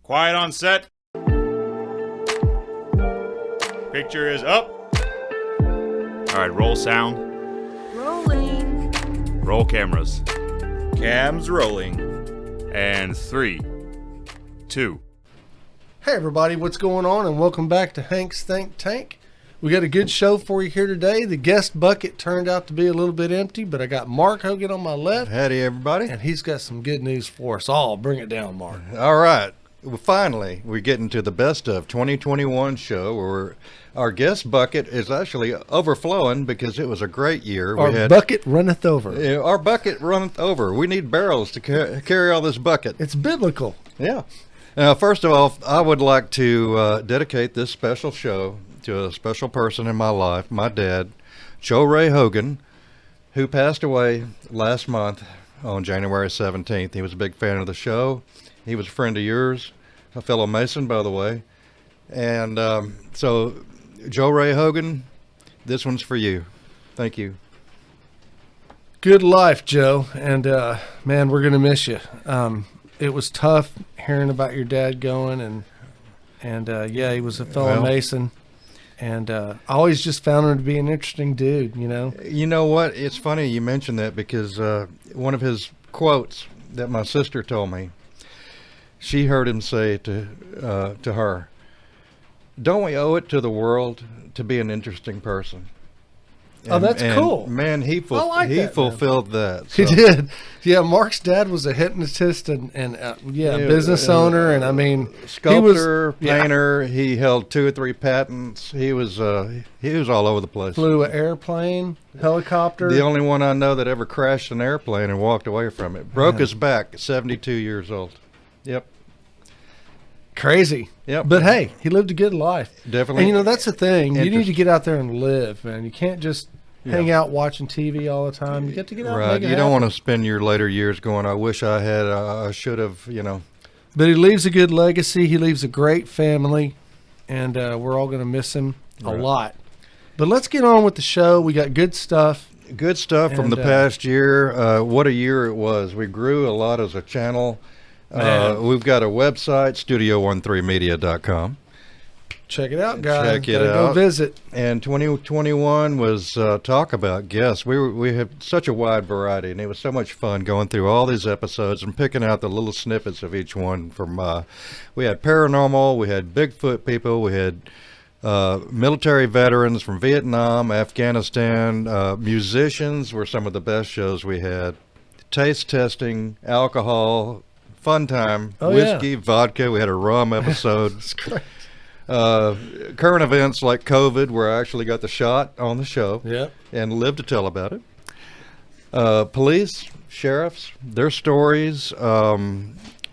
Quiet on set. Picture is up. All right, roll sound. Rolling. Roll cameras. Cams rolling. And 3, 2. Hey everybody, what's going on? And welcome back to Hank's Think Tank. We got a good show for you here today. The guest bucket turned out to be a little bit empty, but I got Mark Hogan on my left, Howdy, everybody. and he's got some good news for us all. Bring it down, Mark. All right. Well, finally, we're getting to the best of 2021 show where our guest bucket is actually overflowing because it was a great year. Our bucket runneth over. Yeah, our bucket runneth over. We need barrels to carry all this bucket. It's biblical. Yeah. Now, first of all, I would like to dedicate this special show to a special person in my life, my dad, Joe Ray Hogan, who passed away last month on January 17th. He was a big fan of the show. He was a friend of yours, a fellow Mason, by the way. And so, Joe Ray Hogan, this one's for you. Thank you. Good life, Joe. And, man, we're going to miss you. It was tough hearing about your dad going, and yeah, he was a fellow Mason. And I always just found him to be an interesting dude, you know? You know what? It's funny you mentioned that because one of his quotes that my sister told me, she heard him say to her, "Don't we owe it to the world to be an interesting person?" Oh, that's cool. Man, he like that, fulfilled that. He so. did. Yeah, Mark's dad was a hypnotist and business owner, and I mean, Sculptor, he was, painter. He held 2 or 3 patents. He was all over the place. Flew an airplane, helicopter. The only one I know that ever crashed an airplane and walked away from it. Broke his back at 72 years old. Yep. Crazy. Yep. But hey, he lived a good life. Definitely. And you know, that's the thing. You need to get out there and live, man. You can't just hang out watching TV all the time. You get to get out and make it You don't happen. want to spend your later years going, I wish I had, I should have, you know. But he leaves a good legacy. He leaves a great family, and we're all going to miss him a lot. But let's get on with the show. We got good stuff. Good stuff from the past year. What a year it was. We grew a lot as a channel. We've got a website, studio13media.com. Check it out, guys. Check it Go out. visit. And 2021 was talk about guests. We had such a wide variety, and it was so much fun going through all these episodes and picking out the little snippets of each one. From we had paranormal, we had Bigfoot people, we had military veterans from Vietnam, Afghanistan, musicians were some of the best shows we had. Taste testing, alcohol, fun time, whiskey, vodka. We had a rum episode. That's great. Current events like COVID, where I actually got the shot on the show and lived to tell about it. Police, sheriffs, their stories,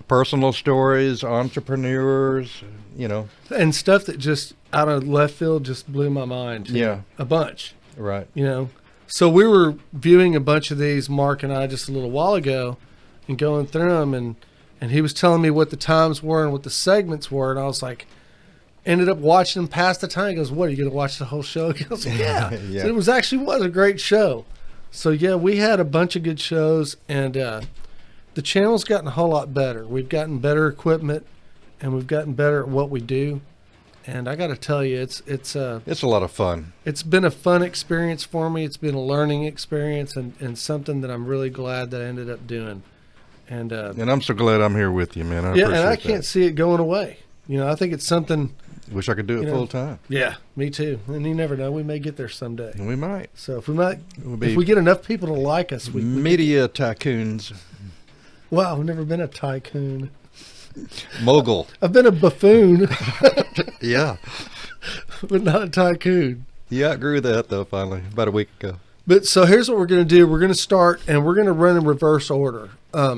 personal stories, entrepreneurs, you know. And stuff that just out of left field just blew my mind. Yeah. A bunch. Right. You know. So we were viewing a bunch of these, Mark and I, just a little while ago, and going through them, and he was telling me what the times were and what the segments were, and I was like, ended up watching them past the time. He goes, "What, are you going to watch the whole show?" I was like, yeah. Yeah. So it was a great show. So yeah, we had a bunch of good shows, and the channel's gotten a whole lot better. We've gotten better equipment, and we've gotten better at what we do. And I got to tell you, it's a lot of fun. It's been a fun experience for me. It's been a learning experience, and something that I'm really glad that I ended up doing. And I'm so glad I'm here with you, man. I yeah, appreciate and I that. can't see it going away. You know, I think it's something. Wish I could do it full time. Yeah, me too. And you never know, we may get there someday. We might. So if we get enough people to like us, we media tycoons. Wow, I've never been a tycoon. Mogul. I've been a buffoon, Yeah. but not a tycoon. Yeah, I grew that though. Finally, about a week ago. But so here's what we're going to do. We're going to start, and we're going to run in reverse order.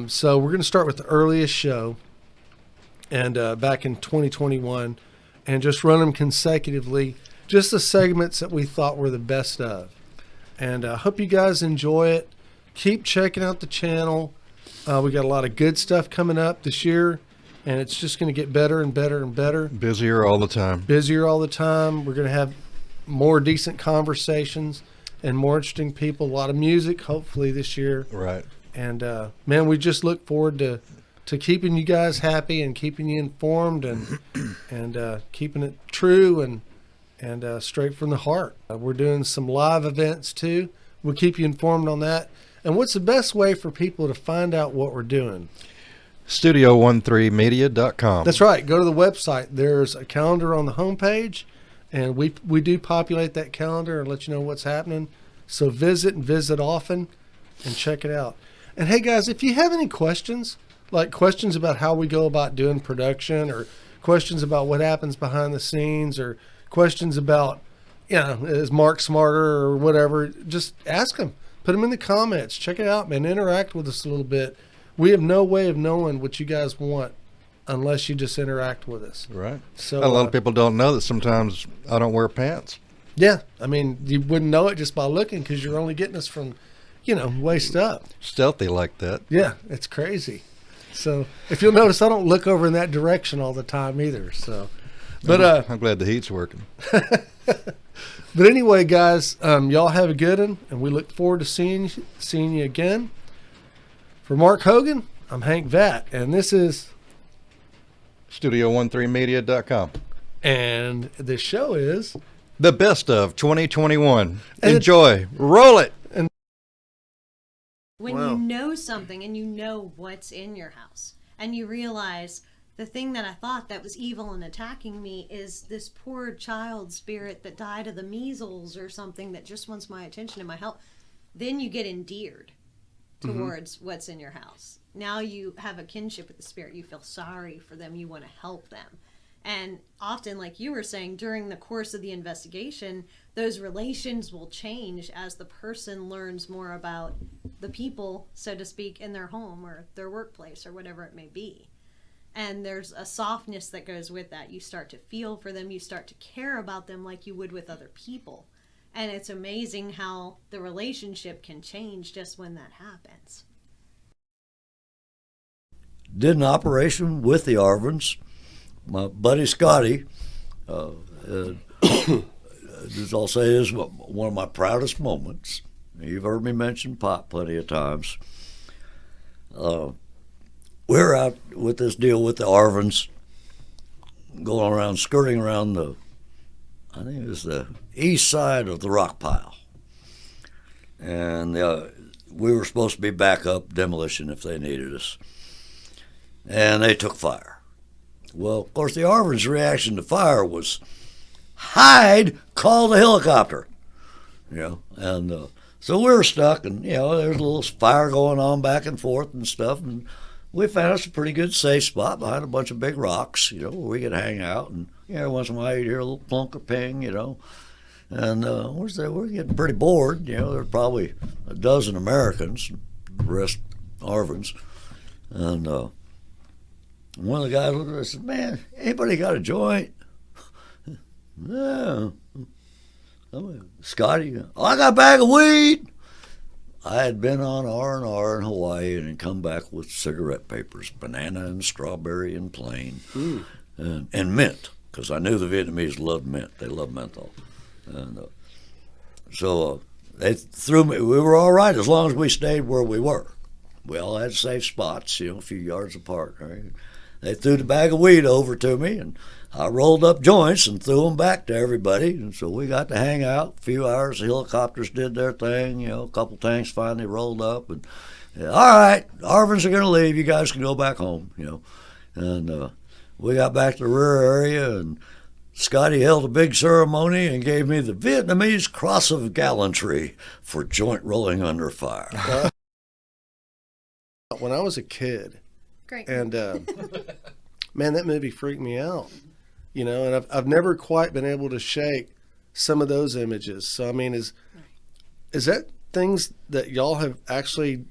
So we're going to start with the earliest show, and back in 2021, and just run them consecutively, just the segments that we thought were the best of. And I hope you guys enjoy it. Keep checking out the channel. We got a lot of good stuff coming up this year, and it's just going to get better and better and better. Busier all the time. Busier all the time. We're going to have more decent conversations and more interesting people, a lot of music, hopefully this year. Right. And man, we just look forward to to keeping you guys happy and keeping you informed and keeping it true and straight from the heart. We're doing some live events too. We'll keep you informed on that. And what's the best way for people to find out what we're doing? Studio13media.com. That's right. Go to the website. There's a calendar on the homepage, and we do populate that calendar and let you know what's happening. So visit and visit often and check it out. And hey guys, if you have any questions, like questions about how we go about doing production, or questions about what happens behind the scenes, or questions about, is Mark smarter or whatever, just ask them. Put them in the comments. Check it out, man. Interact with us a little bit. We have no way of knowing what you guys want unless you just interact with us. Right. So a lot of people don't know that sometimes I don't wear pants. Yeah, I mean, you wouldn't know it just by looking, because you're only getting us from, waist up. Stealthy like that. Yeah, it's crazy. So if you'll notice, I don't look over in that direction all the time either. So, but I'm glad the heat's working. But anyway, guys, y'all have a good one, and we look forward to seeing you again. For Mark Hogan, I'm Hank Vatt, and this is Studio13media.com. And the show is The Best of 2021. And Enjoy. Roll it. When Wow. you know something and you know what's in your house, and you realize the thing that I thought that was evil and attacking me is this poor child spirit that died of the measles or something that just wants my attention and my help, then you get endeared towards what's in your house. Now you have a kinship with the spirit. You feel sorry for them. You want to help them. And often, like you were saying, during the course of the investigation, those relations will change as the person learns more about the people, so to speak, in their home or their workplace or whatever it may be. And there's a softness that goes with that. You start to feel for them. You start to care about them like you would with other people. And it's amazing how the relationship can change just when that happens. Did an operation with the Arvins. My buddy Scotty, just I'll say, is one of my proudest moments. You've heard me mention Pop plenty of times. We're out with this deal with the Arvins, going around, skirting around I think it was the east side of the rock pile. And we were supposed to be backup demolition if they needed us. And they took fire. Well, of course, the Arvins' reaction to fire was, hide, call the helicopter. And so we were stuck, and, there's a little fire going on back and forth and stuff. And we found us a pretty good safe spot behind a bunch of big rocks, where we could hang out. And, once in a while you'd hear a little plunk or ping, And we're getting pretty bored. There's probably a dozen Americans, the rest Arvins. And one of the guys looked at us and said, man, anybody got a joint? Yeah. Scotty, I got a bag of weed. I had been on R&R in Hawaii and had come back with cigarette papers, banana and strawberry and plain, and mint, because I knew the Vietnamese loved mint. They love menthol. And so they threw me. We were all right as long as we stayed where we were. We all had safe spots, a few yards apart. Right? They threw the bag of weed over to me, and I rolled up joints and threw them back to everybody. And so we got to hang out a few hours. The helicopters did their thing. A couple tanks finally rolled up. And all right, Arvins are going to leave. You guys can go back home. And we got back to the rear area, and Scotty held a big ceremony and gave me the Vietnamese Cross of Gallantry for joint rolling under fire. When I was a kid, Great. and man, that movie freaked me out. And I've never quite been able to shake some of those images. So I mean, is that things that y'all have actually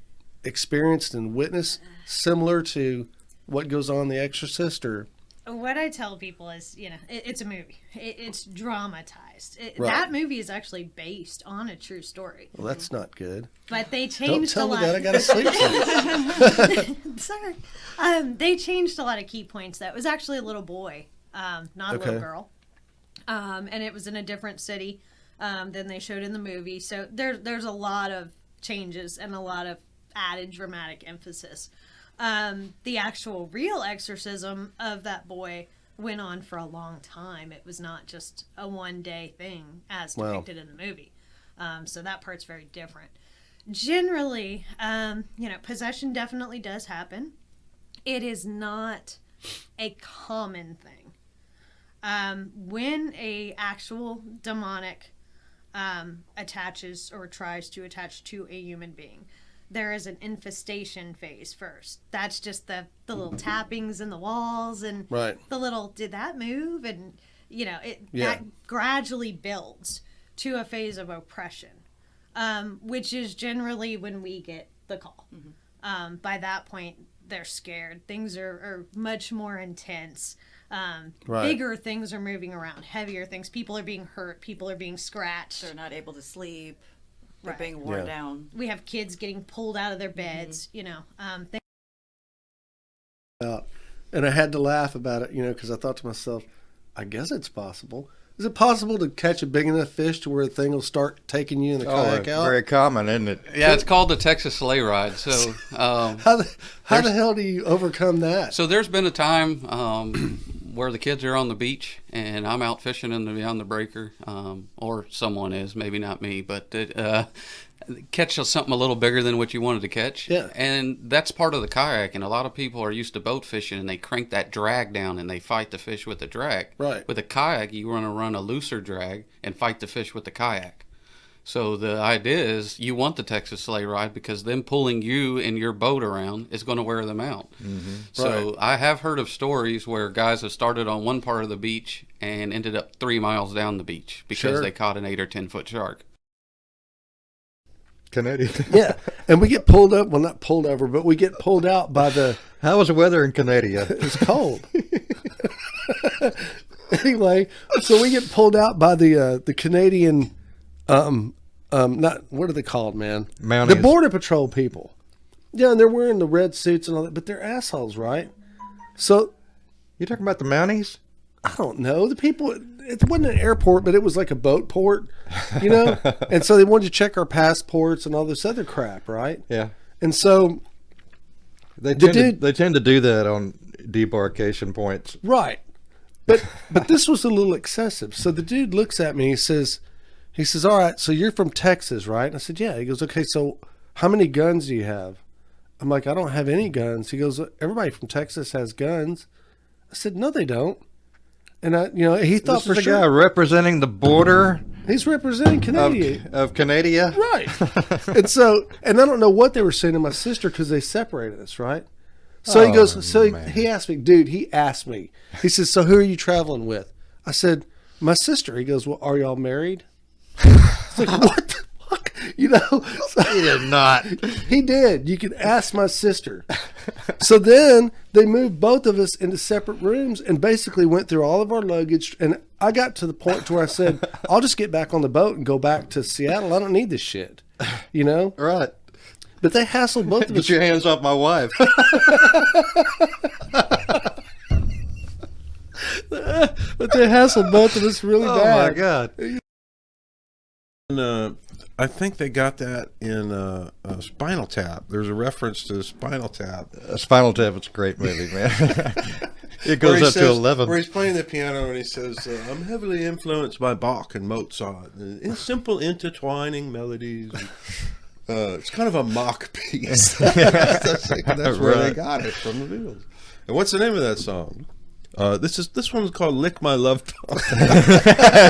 experienced and witnessed, similar to what goes on in The Exorcist, or? What I tell people is, it's a movie. It's dramatized. Right. That movie is actually based on a true story. Well, that's not good. But they Don't changed tell a me lot. that. I gotta sleep tonight. Sorry. They changed a lot of key points. That was actually a little boy, not a little Okay. girl. And it was in a different city than they showed in the movie. So there's a lot of changes and a lot of added dramatic emphasis. The actual real exorcism of that boy went on for a long time. It was not just a one-day thing as depicted in the movie. So that part's very different. Generally, possession definitely does happen. It is not a common thing. When a actual demonic attaches or tries to attach to a human being, there is an infestation phase first. That's just the little tappings in the walls and Right. the little, did that move? And, that gradually builds to a phase of oppression, which is generally when we get the call. By that point, they're scared. Things are much more intense. Bigger things are moving around, heavier things. People are being hurt. People are being scratched. They're not able to sleep. They're Right. being worn down. We have kids getting pulled out of their beds, And I had to laugh about it, because I thought to myself, I guess it's possible. Is it possible to catch a big enough fish to where the thing will start taking you in the kayak out? Very common, isn't it? Yeah, it's called the Texas Sleigh Ride. So, How the hell do you overcome that? so there's been a time where the kids are on the beach and I'm out fishing in the beyond the breaker, or someone is, maybe not me, but catch something a little bigger than what you wanted to catch. Yeah. And that's part of the kayak. And a lot of people are used to boat fishing and they crank that drag down and they fight the fish with the drag. Right. With a kayak, you want to run a looser drag and fight the fish with the kayak. So the idea is you want the Texas Sleigh Ride because them pulling you and your boat around is going to wear them out. So Right. I have heard of stories where guys have started on one part of the beach and ended up 3 miles down the beach because Sure. they caught an 8 or 10-foot shark. Canadian. Yeah, and we get pulled up. Well, not pulled over, but we get pulled out by the. How was the weather in Canada? It's cold. Anyway, so we get pulled out by the Canadian, not what are they called, man? Mounties. The Border Patrol people. Yeah, and they're wearing the red suits and all that, but they're assholes, right? So You talking about the Mounties? I don't know. The people, it wasn't an airport, but it was like a boat port, and so they wanted to check our passports and all this other crap, right? Yeah. And so, They The tend, to, dude- they tend to do that on debarkation points. right. But this was a little excessive. So the dude looks at me, he says, all right, so you're from Texas, right? And I said, yeah. He goes, okay, so how many guns do you have? I'm like, I don't have any guns. He goes, everybody from Texas has guns. I said, no, they don't. And he thought This is for a guy sure representing the border he's representing of, Canada. of Canada. Right. and I don't know what they were saying to my sister because they separated us, right? So he goes, man. he asked me, dude, he says, so who are you traveling with? I said, my sister. He goes, well, are y'all married? It's like, what the fuck? So He did not. he did. You can ask my sister. So then they moved both of us into separate rooms and basically went through all of our luggage. And I got to the point to where I said, I'll just get back on the boat and go back to Seattle. I don't need this shit, Right. But they hassled both of Get us. your hands off my wife. But they hassled both of us really Oh bad. my God. And, I think they got that in Spinal Tap. There's a reference to Spinal Tap. Spinal Tap. It's a great movie, man. It Where goes he up to says- 11. Where he's playing the piano and he says, I'm heavily influenced by Bach and Mozart. In simple intertwining melodies. It's kind of a mock piece. That's where they Right. got it from the Beatles. And what's the name of that song? This one's called "Lick My Love Tongue."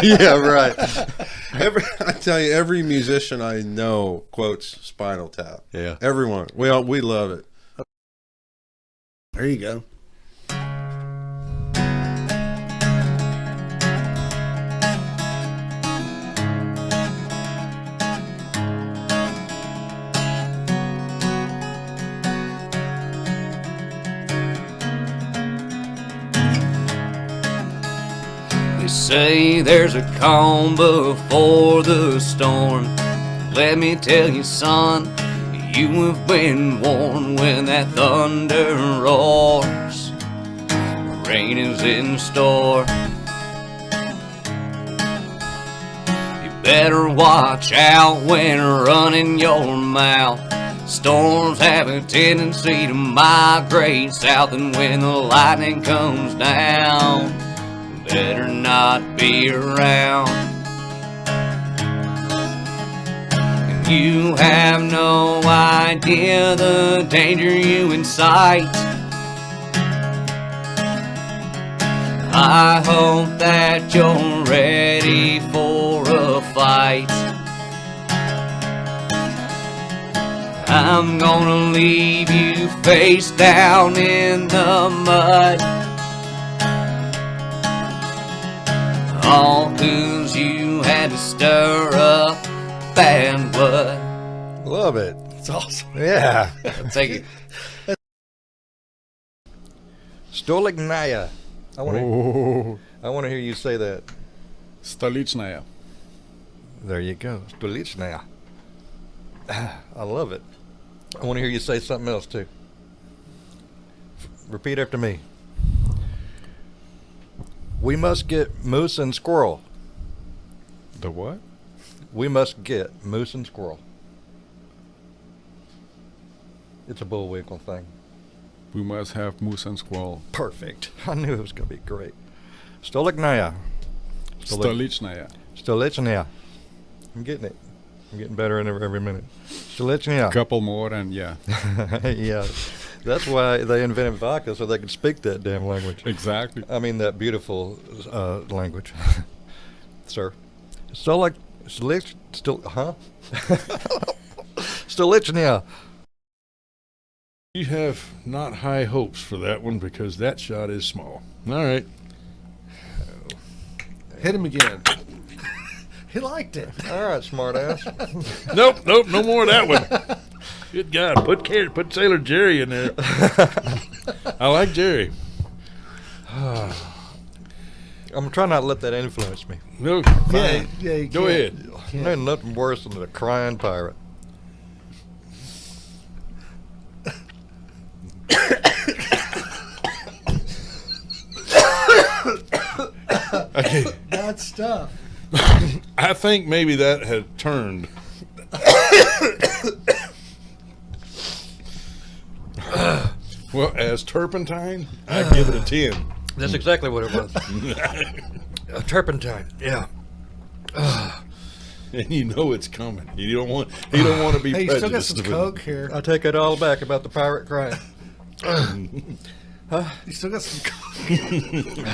Yeah, right. I tell you, every musician I know quotes Spinal Tap. Yeah. Everyone. We love it. There you go. They say there's a calm before the storm. Let me tell you, son, you have been warned when that thunder roars. Rain is in store. You better watch out when running your mouth. Storms have a tendency to migrate south, and when the lightning comes down, better not be around. And you have no idea the danger you incite. I hope that you're ready for a fight. I'm gonna leave you face down in the mud, all 'cause you had to stir up bad blood. Love it. It's awesome. Yeah. Thank you. Stolichnaya. I Oh, want to hear you say that. Stolichnaya. There you go. Stolichnaya. I love it. I want to hear you say something else too. Repeat after me. We must get moose and squirrel. The what? We must get moose and squirrel. It's a Bullwinkle thing. We must have moose and squirrel. Perfect. I knew it was going to be great. Stolichnaya. Stolichnaya. Stolichnaya. I'm getting it. I'm getting better in every minute. Stolichnaya. Couple more and yeah. Yeah. That's why they invented vodka, so they could speak that damn language. Exactly. I mean, that beautiful language. Sir. Stolichnaya. You have not high hopes for that one because that shot is small. All right. Hit him again. He liked it. All right, smart ass. Nope, no more of that one. Good God, put Sailor Jerry in there. I like Jerry. I'm trying not to let that influence me. No, Yeah, fine. yeah. You Go can't. ahead. There's nothing worse than a crying pirate. Okay. Bad stuff. I think maybe that had turned. Well, as turpentine, I give it a 10. That's exactly what it was. Turpentine. Yeah. And you know it's coming. You don't want to be Hey, you still got prejudiced. some Coke here. I take it all back about the pirate crying. You still got some Coke.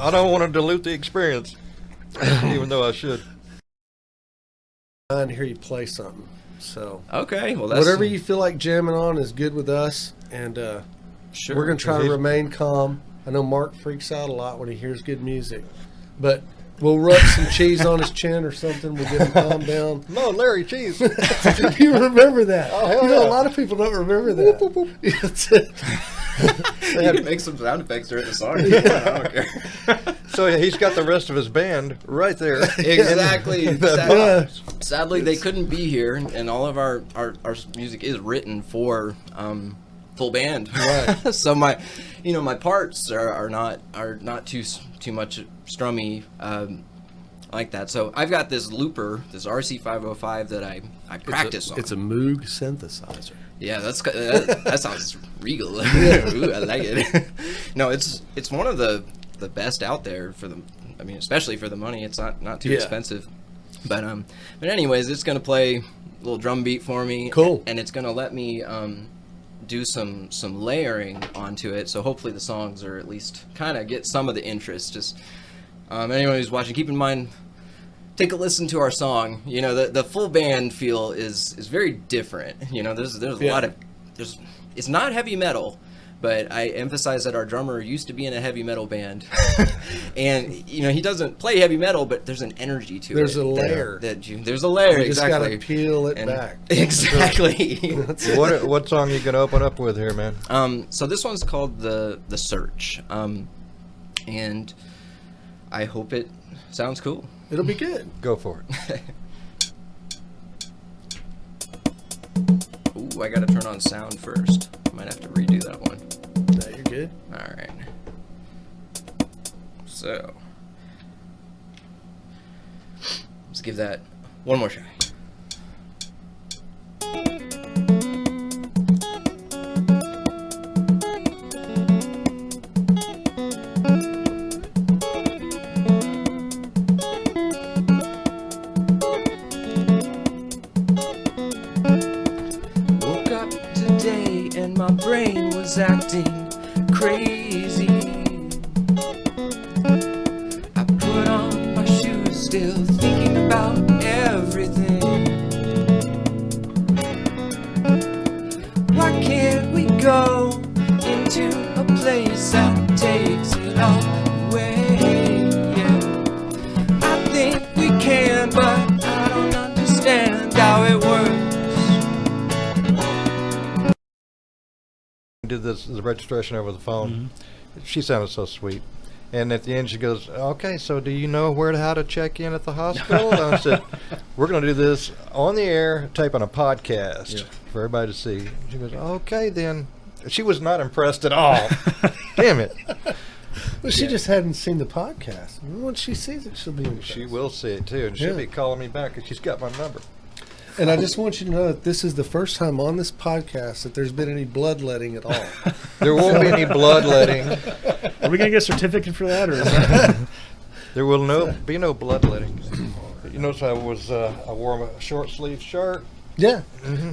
I don't want to dilute the experience, even though I should. To hear you play something. So Okay, well that's whatever you feel like jamming on is good with us, and sure. we're gonna try to remain calm. I know Mark freaks out a lot when he hears good music, but we'll rub some cheese on his chin or something. We'll get him calmed down. No, Larry Cheese. You remember that? Oh, hell you know, yeah. a lot of people don't remember that. That's it. You can make some sound effects during the song. I don't care. So he's got the rest of his band right there. Exactly. Yeah. Sadly, they couldn't be here, and all of our music is written for full band. Right. So my parts are not too much strummy like that. So I've got this looper, this RC505 that I practice on. It's a Moog synthesizer. Yeah, that sounds regal. Ooh, I like it. No, it's one of the best out there for the. I mean, especially for the money. It's not too Yeah. expensive. But anyways, it's gonna play a little drum beat for me. Cool. And it's gonna let me do some layering onto it. So hopefully the songs are at least kind of get some of the interest. Just anyone who's watching, keep in mind. Take a listen to our song. You know, the full band feel is very different. You know, there's a lot of it's not heavy metal, but I emphasize that our drummer used to be in a heavy metal band, and you know he doesn't play heavy metal, but there's an energy to There's it. a layer. There's a layer. You just Exactly. gotta peel it And- back. Exactly. What song you gonna open up with here, man? So this one's called the Search, and I hope it sounds cool. It'll be good. Go for it. Ooh, I gotta turn on sound first. Might have to redo that one. No, you're good. All right. So let's give that one more try. the registration over the phone. She sounded so sweet. And at the end, she goes, "Okay, so do you know how to check in at the hospital?" And I said, "We're going to do this on the air, taping a podcast for everybody to see." She goes, "Okay, then." She was not impressed at all. Damn it. Well, she just hadn't seen the podcast. Once she sees it, she'll be impressed. She will see it, too, and she'll be calling me back because she's got my number. And I just want you to know that this is the first time on this podcast that there's been any bloodletting at all. There won't be any bloodletting. Are we going to get a certificate for that? Or is that... There will be no bloodletting. You notice I wore a short sleeve shirt. Yeah.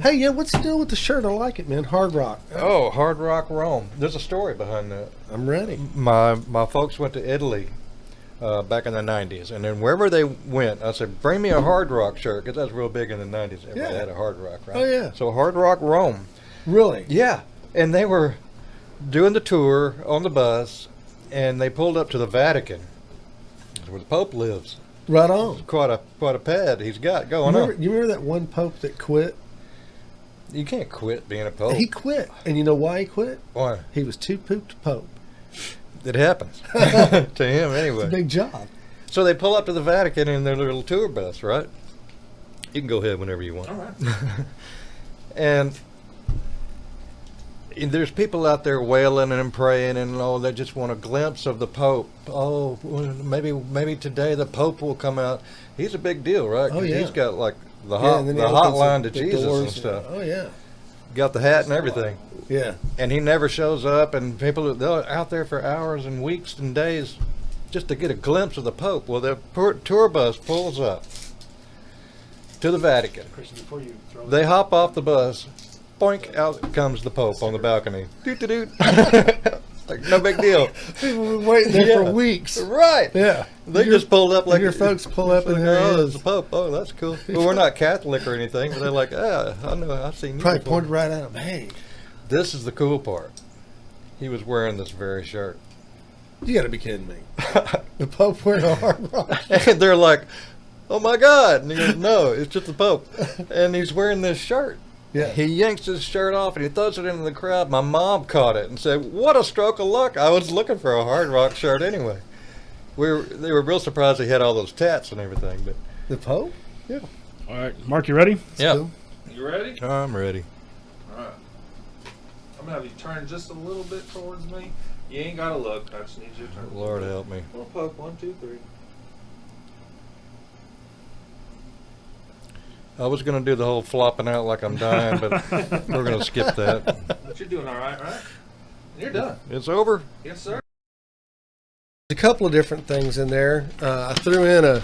Hey, yeah, what's the deal with the shirt? I like it, man. Hard Rock. Oh, Hard Rock Rome. There's a story behind that. I'm ready. My folks went to Italy back in the 90s, and then wherever they went, I said, "Bring me a Hard Rock shirt," because that was real big in the 90s. Everybody had a Hard Rock, right? Oh, yeah. So Hard Rock Rome. Really? Yeah. And they were doing the tour on the bus, and they pulled up to the Vatican, where the Pope lives. Right on. Quite a pad he's got going on. You remember that one Pope that quit? You can't quit being a Pope. He quit. And you know why he quit? Why? He was too pooped Pope. It happens. To him, anyway. It's a big job. So they pull up to the Vatican in their little tour bus, right? You can go ahead whenever you want. All right. And there's people out there wailing and praying, and they just want a glimpse of the Pope. Oh, well, maybe today the Pope will come out. He's a big deal, right? 'Cause Oh, yeah. He's got like the and then he opens hotline to the Jesus doors and stuff. Oh, yeah. Got the hat and everything. Yeah. And he never shows up, and people they're out there for hours and weeks and days just to get a glimpse of the Pope. Well, the tour bus pulls up to the Vatican. They hop off the bus. Boink, out comes the Pope on the balcony. Doot-doot-doot. Like, no big deal. People were waiting there for weeks. Right. Yeah. They just pulled up like your folks pull up and there he oh, is. it's the Pope. Oh, that's cool. Well, we're not Catholic or anything, but they're like, I know, I've seen you Probably before. pointed right at him. Hey. This is the cool part. He was wearing this very shirt. You got to be kidding me. The Pope wearing a Hard Rock. And they're like, "Oh my God." And he goes, "No, it's just the Pope." And he's wearing this shirt. Yeah. He yanks his shirt off and he throws it into the crowd. My mom caught it and said, "What a stroke of luck. I was looking for a Hard Rock shirt anyway." They were real surprised he had all those tats and everything. But The Pope? yeah. All right, Mark, you ready? Yeah. Cool. You ready? I'm ready. All right. I'm gonna have you turn just a little bit towards me. You ain't gotta look. I just need you to turn. Lord help me. We'll poke 1, 2, 3. I was going to do the whole flopping out like I'm dying, but we're going to skip that. But you're doing all right, right? You're done. It's over. Yes, sir. A couple of different things in there. I threw in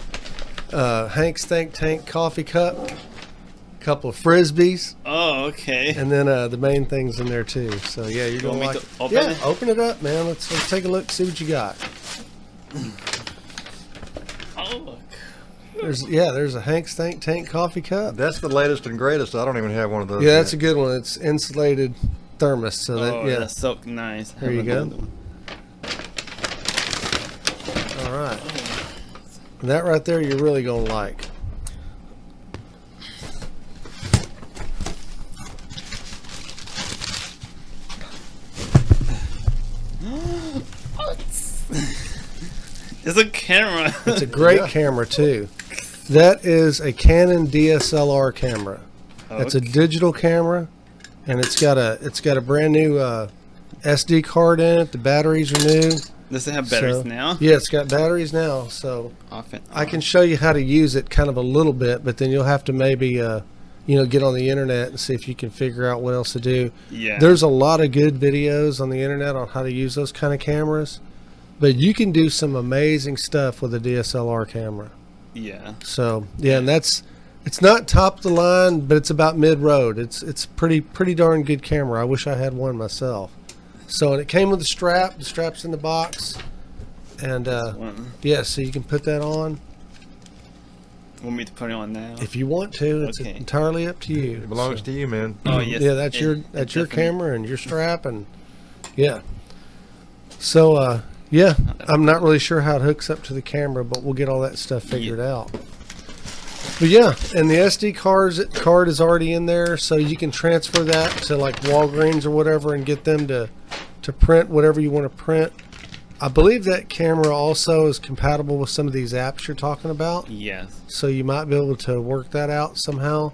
a Hank's Think Tank coffee cup, a couple of Frisbees, Oh, okay. and then the main thing's in there too. So yeah, you're You want gonna me like. to open Yeah, it? open it up, man. Let's take a look, see what you got. Oh, look. There's a Hank's Think Tank coffee cup. That's the latest and greatest. I don't even have one of those. Yeah, that's a yet. good one. It's insulated thermos. So that Oh, yeah. that's so nice. There you Have go. another one. All right. And that right there, you're really gonna like. It's a camera. It's a great camera too. That is a Canon DSLR camera. That's a digital camera, and it's got a brand new SD card in it. The batteries are new. Does it have batteries So- now? Yeah, it's got batteries now. So Often. I can show you how to use it kind of a little bit, but then you'll have to maybe get on the internet and see if you can figure out what else to do. Yeah. There's a lot of good videos on the internet on how to use those kind of cameras, but you can do some amazing stuff with a DSLR camera. Yeah. So yeah, and it's not top of the line, but it's about mid road. It's pretty darn good camera. I wish I had one myself. So and it came with a strap. The strap's in the box, and One. yeah, so you can put that on Want me to put it on now? if you want to. It's Okay. entirely up to you. It belongs to you, man. Oh, yes. Yeah, that's it- your it your definitely- camera and your strap, and yeah. So yeah, I'm not really sure how it hooks up to the camera, but we'll get all that stuff figured out. But yeah, and the SD card is already in there, so you can transfer that to like Walgreens or whatever and get them to print whatever you want to print. I believe that camera also is compatible with some of these apps you're talking about. Yes. So you might be able to work that out somehow.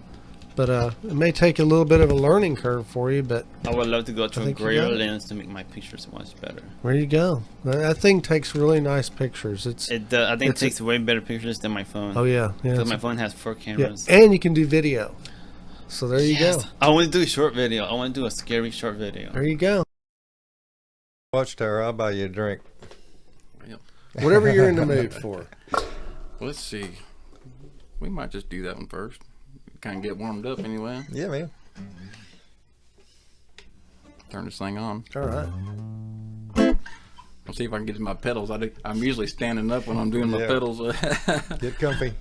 But it may take a little bit of a learning curve for you, but I would love to go to a think you greater got it. lens to make my pictures much better. there you go. That thing takes really nice pictures. I think it it's takes way better pictures than my phone. Oh, yeah. Yeah, Because my it's- phone has 4 Yeah, cameras. and you can do video. So there you Yes. go. I want to do a short video. I want to do a scary short video. There you go. Watchtower, I'll buy you a drink. Whatever you're in the mood for. Let's see. We might just do that one first. Kind of get warmed up anyway. Yeah, man. Turn this thing on. All right. I'll see if I can get to my pedals. I'm usually standing up when I'm doing my Yeah. pedals. Get comfy.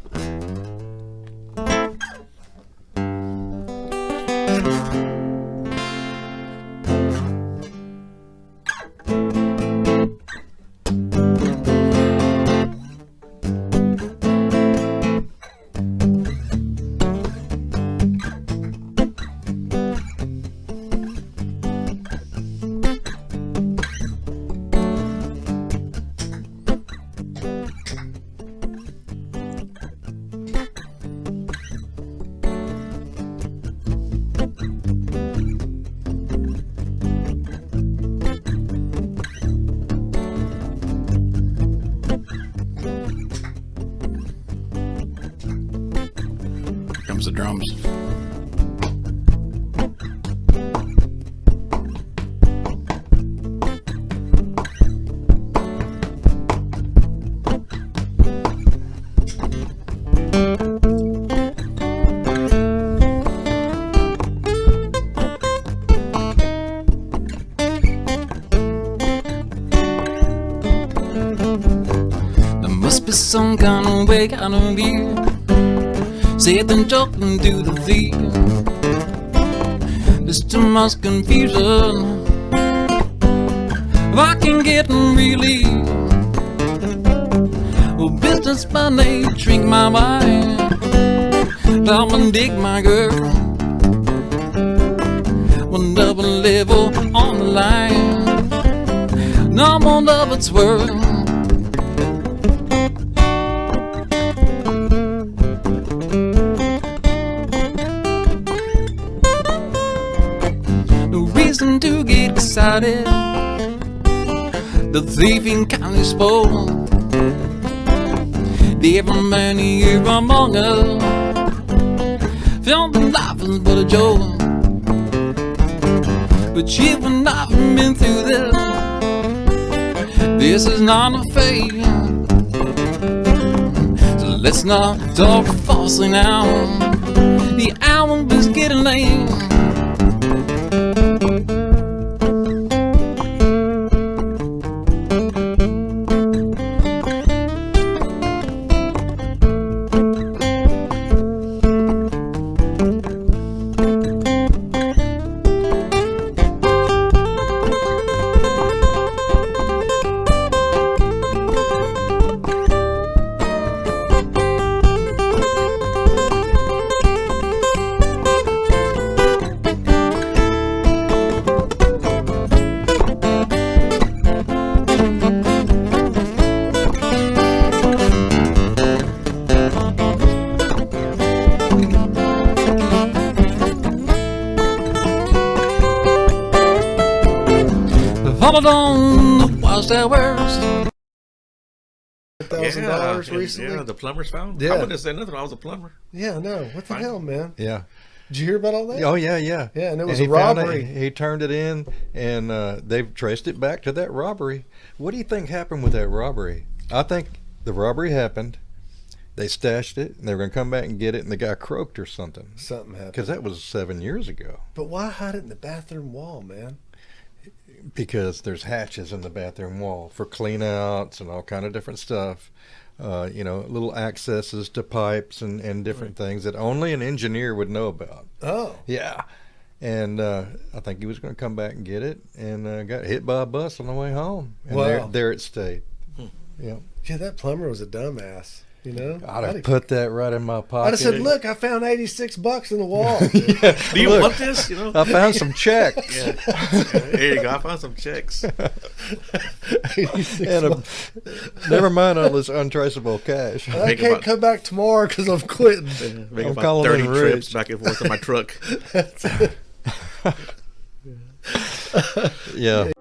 Comes the drums. There must be some kind of way, kind of view. Satan talking to the thief. There's too much confusion. If I can get relief, well, business by name, drink my wine, down and dig my girl. One double level on the line, no more love, it's worth. No reason to get excited. The thieving kindly spoke. Every man here among us felt that life was but a joke. But you and I've been through this. This is not a fate. So let's not talk falsely now. The hour is getting late. Followed on the watchtowers. $1,000 recently. Yeah, the plumber's found. Yeah. I wouldn't have said nothing. I was a plumber. Yeah, no. What the hell, man? Yeah. Did you hear about all that? Oh, yeah, yeah. Yeah, and it was he a found it, robbery. he turned it in, and they've traced it back to that robbery. What do you think happened with that robbery? I think the robbery happened. They stashed it, and they were going to come back and get it, and the guy croaked or something. Something happened. Because that was 7 years ago. But why hide it in the bathroom wall, man? Because there's hatches in the bathroom wall for clean outs and all kind of different stuff. Little accesses to pipes and different things that only an engineer would know about. Oh. Yeah. And I think he was going to come back and get it, and got hit by a bus on the way home. And Wow. there it stayed. Hmm. Yeah. Yeah, that plumber was a dumbass. You know, I'd have put that right in my pocket. I'd have said, "Look, I found $86 in the wall." Do you want this? You know, I found some checks. Yeah. Here you go. I found some checks. And never mind all this untraceable cash. I can't come back tomorrow because I'm quitting. Make I'm about calling 30 in trips Rich. back and forth in my truck. Yeah.